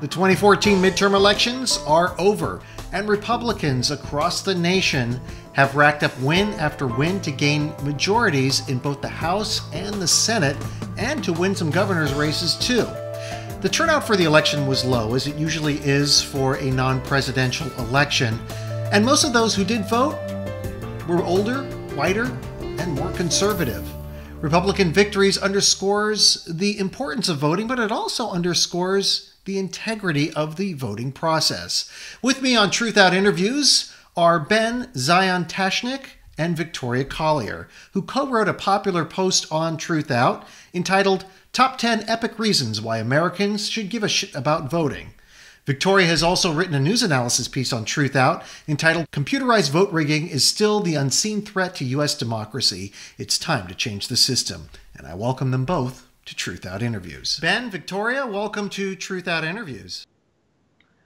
The 2014 midterm elections are over, and Republicans across the nation have racked up win after win to gain majorities in both the House and the Senate, and to win some governor's races too. The turnout for the election was low, as it usually is for a non-presidential election, and most of those who did vote were older, whiter, and more conservative. Republican victories underscores the importance of voting, but it also underscores the integrity of the voting process. With me on Truthout Interviews are Ptashnik and Victoria Collier, who co-wrote a popular post on Truthout entitled Top 10 Epic Reasons Why Americans Should Give a Shit About Voting. Victoria has also written a news analysis piece on Truthout entitled Computerized Vote Rigging is Still the Unseen Threat to U.S. Democracy. It's Time to Change the System. And I welcome them both to Truthout Interviews. Victoria, welcome to Truthout Interviews.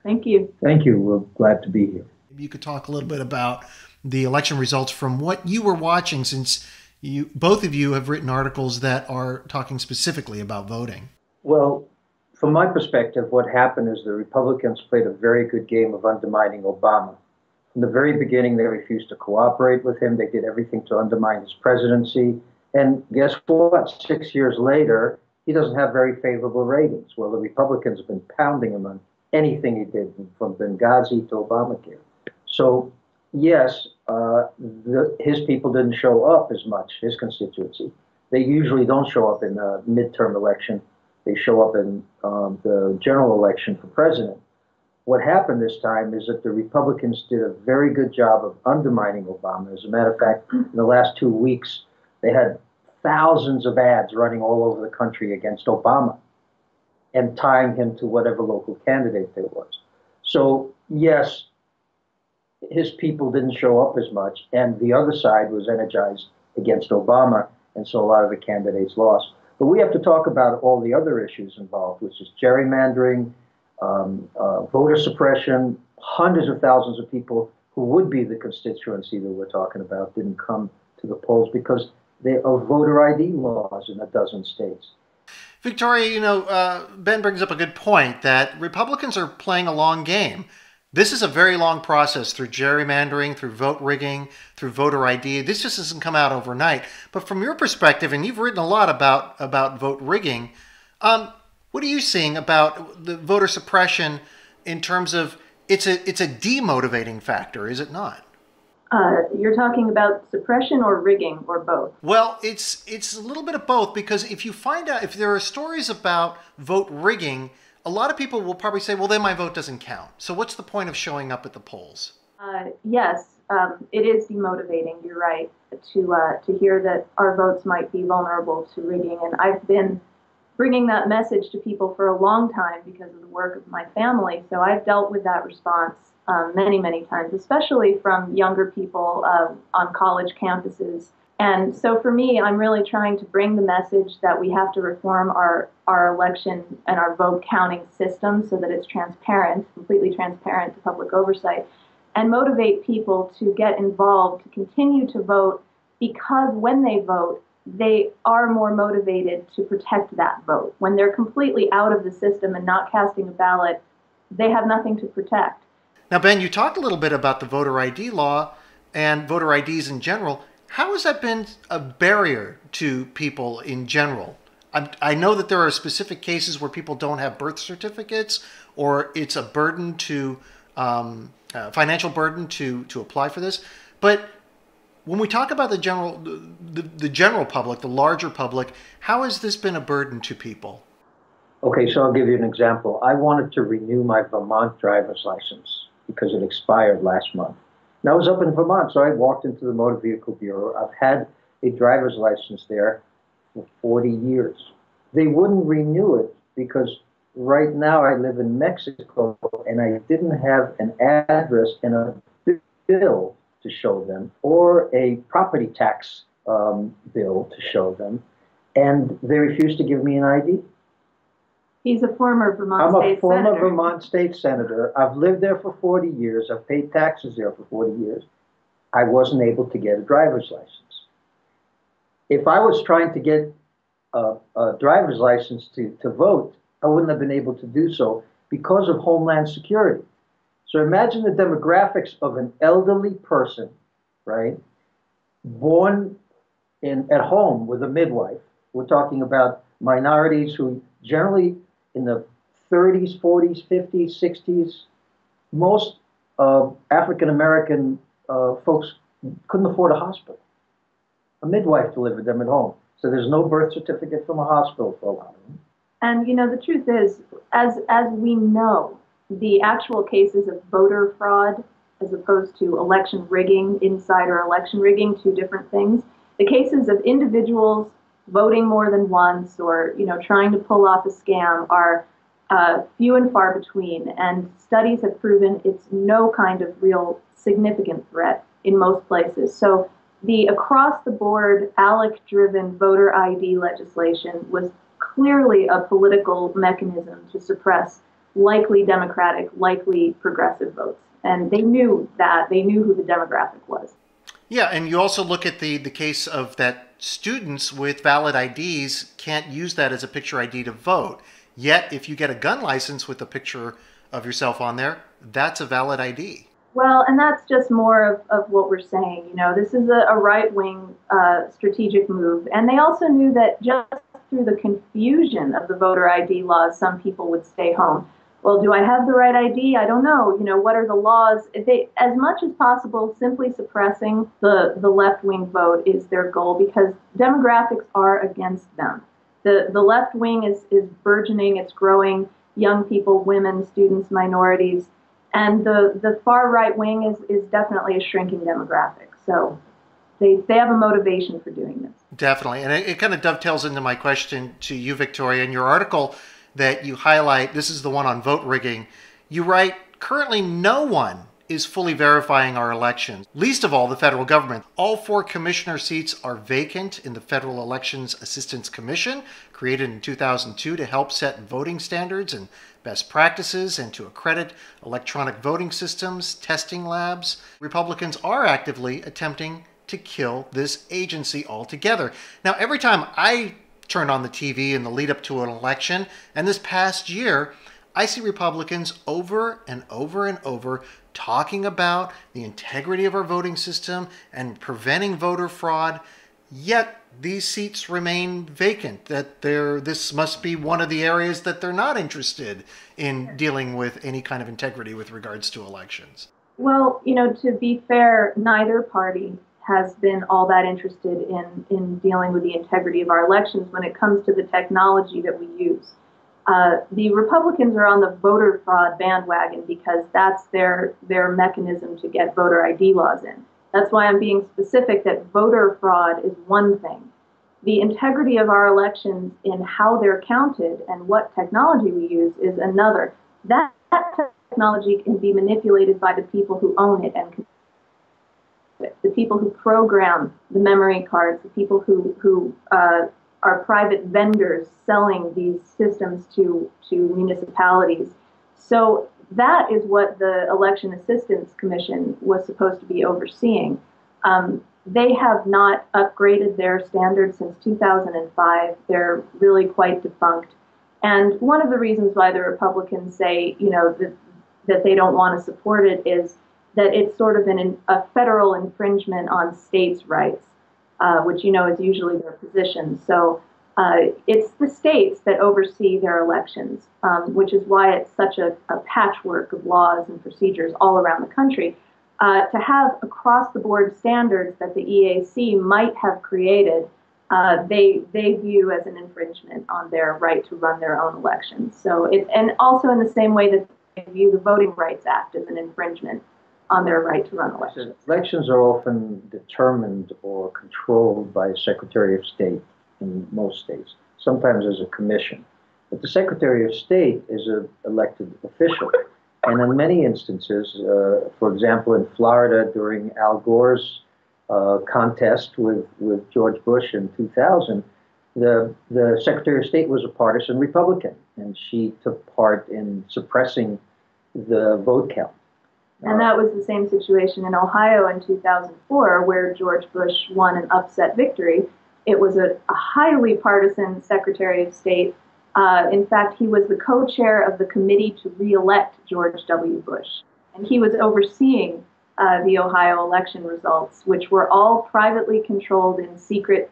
Thank you. Thank you. We're glad to be here. Maybe you could talk a little bit about the election results from what you were watching, since both of you have written articles that are talking specifically about voting. Well, from my perspective, what happened is the Republicans played a very good game of undermining Obama. From the very beginning, they refused to cooperate with him. They did everything to undermine his presidency. And guess what? 6 years later, he doesn't have very favorable ratings. Well, the Republicans have been pounding him on anything he did, from Benghazi to Obamacare. So, yes, his people didn't show up as much, his constituency. They usually don't show up in a midterm election. They show up in the general election for president. What happened this time is that the Republicans did a very good job of undermining Obama. As a matter of fact, in the last 2 weeks, they had thousands of ads running all over the country against Obama and tying him to whatever local candidate there was. So, yes, his people didn't show up as much, and the other side was energized against Obama, and so a lot of the candidates lost. But we have to talk about all the other issues involved, which is gerrymandering, voter suppression. Hundreds of thousands of people who would be the constituency that we're talking about didn't come to the polls because there are voter ID laws in a dozen states. Victoria, Ben brings up a good point that Republicans are playing a long game. This is a very long process through gerrymandering, through vote rigging, through voter ID. This just doesn't come out overnight. But from your perspective, and you've written a lot about vote rigging, what are you seeing about the voter suppression in terms of it's a demotivating factor, is it not? You're talking about suppression or rigging or both? Well, it's a little bit of both, because if you find out, if there are stories about vote rigging, a lot of people will probably say, well, then my vote doesn't count. So what's the point of showing up at the polls? Yes, it is demotivating, you're right, to hear that our votes might be vulnerable to rigging. And I've been bringing that message to people for a long time because of the work of my family. So I've dealt with that response many, many times, especially from younger people on college campuses. And so for me, I'm really trying to bring the message that we have to reform our election and our vote counting system so that it's transparent, completely transparent to public oversight, and motivate people to get involved, to continue to vote, because when they vote, they are more motivated to protect that vote. When they're completely out of the system and not casting a ballot, they have nothing to protect. Now, Ben, you talked a little bit about the voter ID law and voter IDs in general. How has that been a barrier to people in general? I know that there are specific cases where people don't have birth certificates, or it's a burden to financial burden to apply for this. But when we talk about the general public, the larger public, how has this been a burden to people? Okay, so I'll give you an example. I wanted to renew my Vermont driver's license because it expired last month. And I was up in Vermont, so I walked into the Motor Vehicle Bureau. I've had a driver's license there for 40 years. They wouldn't renew it because right now I live in Mexico and I didn't have an address and a bill to show them, or a property tax bill to show them, and they refused to give me an ID. He's a former Vermont State Senator. I'm a former Vermont State Senator. I've lived there for 40 years. I've paid taxes there for 40 years. I wasn't able to get a driver's license. If I was trying to get a driver's license to vote, I wouldn't have been able to do so because of Homeland Security. So imagine the demographics of an elderly person, right, born at home with a midwife. We're talking about minorities who generally in the 30s, 40s, 50s, 60s, most African American folks couldn't afford a hospital. A midwife delivered them at home. So there's no birth certificate from a hospital for a lot of them. And you know, the truth is, as we know, the actual cases of voter fraud as opposed to election rigging, insider election rigging, two different things. The cases of individuals voting more than once or, you know, trying to pull off a scam are few and far between, and studies have proven it's no kind of real significant threat in most places. So the across-the-board ALEC-driven voter ID legislation was clearly a political mechanism to suppress likely Democratic, likely progressive votes. And they knew that. They knew who the demographic was. Yeah, and you also look at the case of that students with valid IDs can't use that as a picture ID to vote. Yet, if you get a gun license with a picture of yourself on there, that's a valid ID. Well, and that's just more of what we're saying. You know, this is a right-wing strategic move. And they also knew that just through the confusion of the voter ID laws, some people would stay home. Well, do I have the right ID? I don't know. You know, what are the laws? They, as much as possible, simply suppressing the left-wing vote is their goal because demographics are against them. The left wing is burgeoning, it's growing, young people, women, students, minorities, and the far right wing is definitely a shrinking demographic. So they have a motivation for doing this. Definitely, and it kind of dovetails into my question to you, Victoria. In your article that you highlight, this is the one on vote rigging, you write, currently no one is fully verifying our elections, least of all the federal government. All 4 commissioner seats are vacant in the Federal Elections Assistance Commission, created in 2002 to help set voting standards and best practices and to accredit electronic voting systems, testing labs. Republicans are actively attempting to kill this agency altogether. Now, every time I turn on the TV in the lead up to an election, and this past year, I see Republicans over and over and over talking about the integrity of our voting system and preventing voter fraud, yet these seats remain vacant, that this must be one of the areas that they're not interested in dealing with any kind of integrity with regards to elections. Well, you know, to be fair, neither party has been all that interested in dealing with the integrity of our elections when it comes to the technology that we use. The Republicans are on the voter fraud bandwagon because that's their mechanism to get voter ID laws in. That's why I'm being specific that voter fraud is one thing. The integrity of our elections in how they're counted and what technology we use is another. That technology can be manipulated by the people who own it and control it. The people who program the memory cards, the people who are private vendors selling these systems to municipalities. So that is what the Election Assistance Commission was supposed to be overseeing. They have not upgraded their standards since 2005. They're really quite defunct. And one of the reasons why the Republicans say, you know, that they don't want to support it is that it's sort of a federal infringement on states' rights, which, you know, is usually their position. So it's the states that oversee their elections, which is why it's such a patchwork of laws and procedures all around the country. To have across-the-board standards that the EAC might have created, they view as an infringement on their right to run their own elections. So and also in the same way that they view the Voting Rights Act as an infringement on their right to run elections. Elections are often determined or controlled by a Secretary of State in most states, sometimes as a commission. But the Secretary of State is an elected official. And in many instances, for example, in Florida during Al Gore's contest with George Bush in 2000, the Secretary of State was a partisan Republican, and she took part in suppressing the vote count. And that was the same situation in Ohio in 2004, where George Bush won an upset victory. It was a highly partisan Secretary of State In fact, he was the co-chair of the committee to re-elect George W. Bush. And he was overseeing the Ohio election results, which were all privately controlled in secret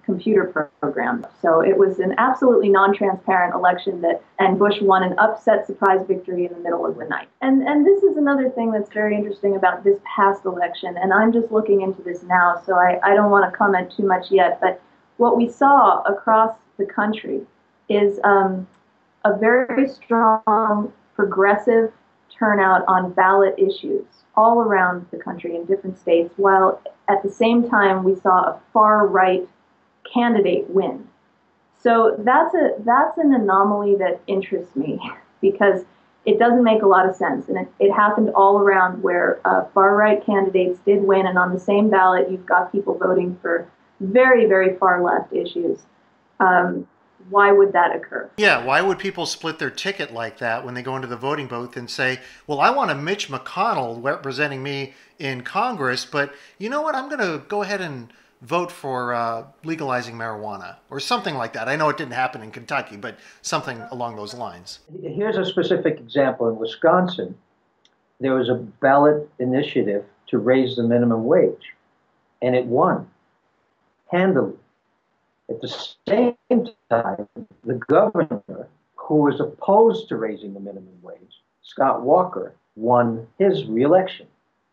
computer programs. So it was an absolutely non-transparent election and Bush won an upset surprise victory in the middle of the night. And this is another thing that's very interesting about this past election, and I'm just looking into this now, so I don't want to comment too much yet, but what we saw across the country is a very strong progressive turnout on ballot issues all around the country in different states, while at the same time we saw a far-right candidate win. So that's an anomaly that interests me because it doesn't make a lot of sense. And it happened all around where far-right candidates did win, and on the same ballot you've got people voting for very, very far-left issues. Why would that occur? Yeah, why would people split their ticket like that when they go into the voting booth and say, well, I want a Mitch McConnell representing me in Congress, but you know what, I'm going to go ahead and vote for legalizing marijuana or something like that. I know it didn't happen in Kentucky, but something along those lines. Here's a specific example. In Wisconsin, there was a ballot initiative to raise the minimum wage, and it won handily. At the same time, the governor, who was opposed to raising the minimum wage, Scott Walker, won his reelection.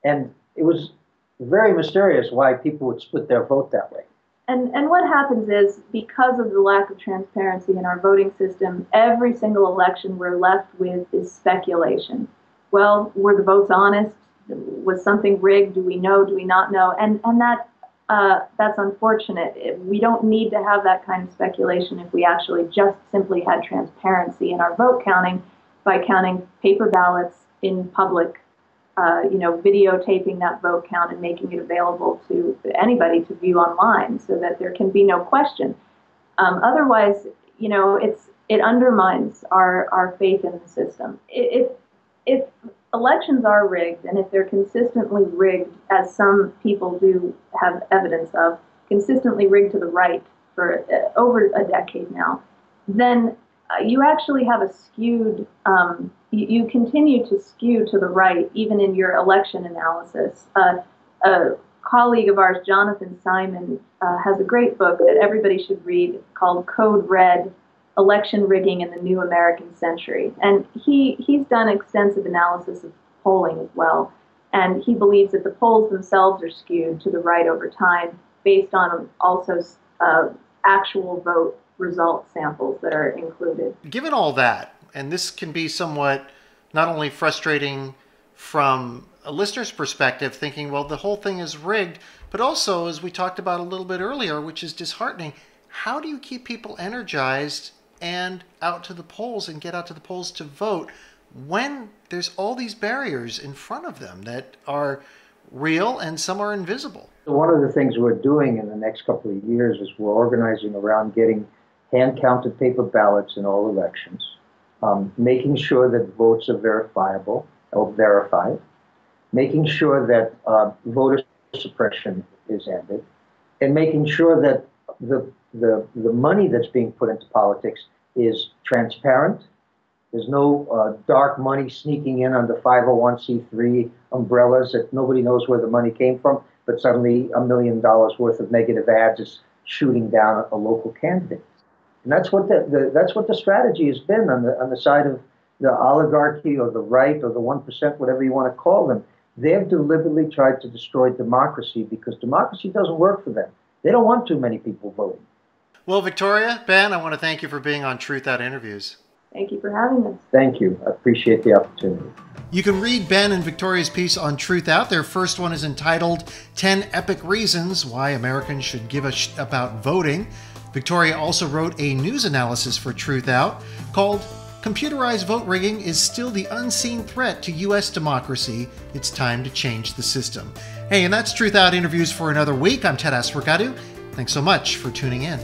And it was very mysterious why people would split their vote that way. And what happens is, because of the lack of transparency in our voting system, every single election we're left with is speculation. Well, were the votes honest? Was something rigged? Do we know? Do we not know? And that's unfortunate. We don't need to have that kind of speculation if we actually just simply had transparency in our vote counting by counting paper ballots in public, videotaping that vote count and making it available to anybody to view online so that there can be no question. Otherwise, it undermines our faith in the system. If elections are rigged, and if they're consistently rigged, as some people do have evidence of, consistently rigged to the right for over a decade now, then you actually have a skewed, you continue to skew to the right, even in your election analysis. A colleague of ours, Jonathan Simon, has a great book that everybody should read called Code Red: Election Rigging in the New American Century. And he's done extensive analysis of polling as well. And he believes that the polls themselves are skewed to the right over time based on also actual vote result samples that are included. Given all that, and this can be somewhat not only frustrating from a listener's perspective, thinking, well, the whole thing is rigged, but also, as we talked about a little bit earlier, which is disheartening, how do you keep people energized and out to the polls and get out to the polls to vote when there's all these barriers in front of them that are real and some are invisible? So one of the things we're doing in the next couple of years is we're organizing around getting hand-counted paper ballots in all elections, making sure that votes are verifiable or verified, making sure that voter suppression is ended, and making sure that the money that's being put into politics is transparent. There's no dark money sneaking in under 501c3 umbrellas that nobody knows where the money came from, but suddenly $1 million worth of negative ads is shooting down a local candidate. And that's what the strategy has been on the side of the oligarchy or the right or the 1%, whatever you want to call them. They've deliberately tried to destroy democracy because democracy doesn't work for them. They don't want too many people voting. Well, Victoria, Ben, I want to thank you for being on Truthout Interviews. Thank you for having us. Thank you. I appreciate the opportunity. You can read Ben and Victoria's piece on Truthout. Their first one is entitled 10 Epic Reasons Why Americans Should Give a About Voting. Victoria also wrote a news analysis for Truthout called Computerized Vote Rigging is Still the Unseen Threat to U.S. Democracy. It's Time to Change the System. Hey, and that's Truthout Interviews for another week. I'm Ted Asregadoo. Thanks so much for tuning in.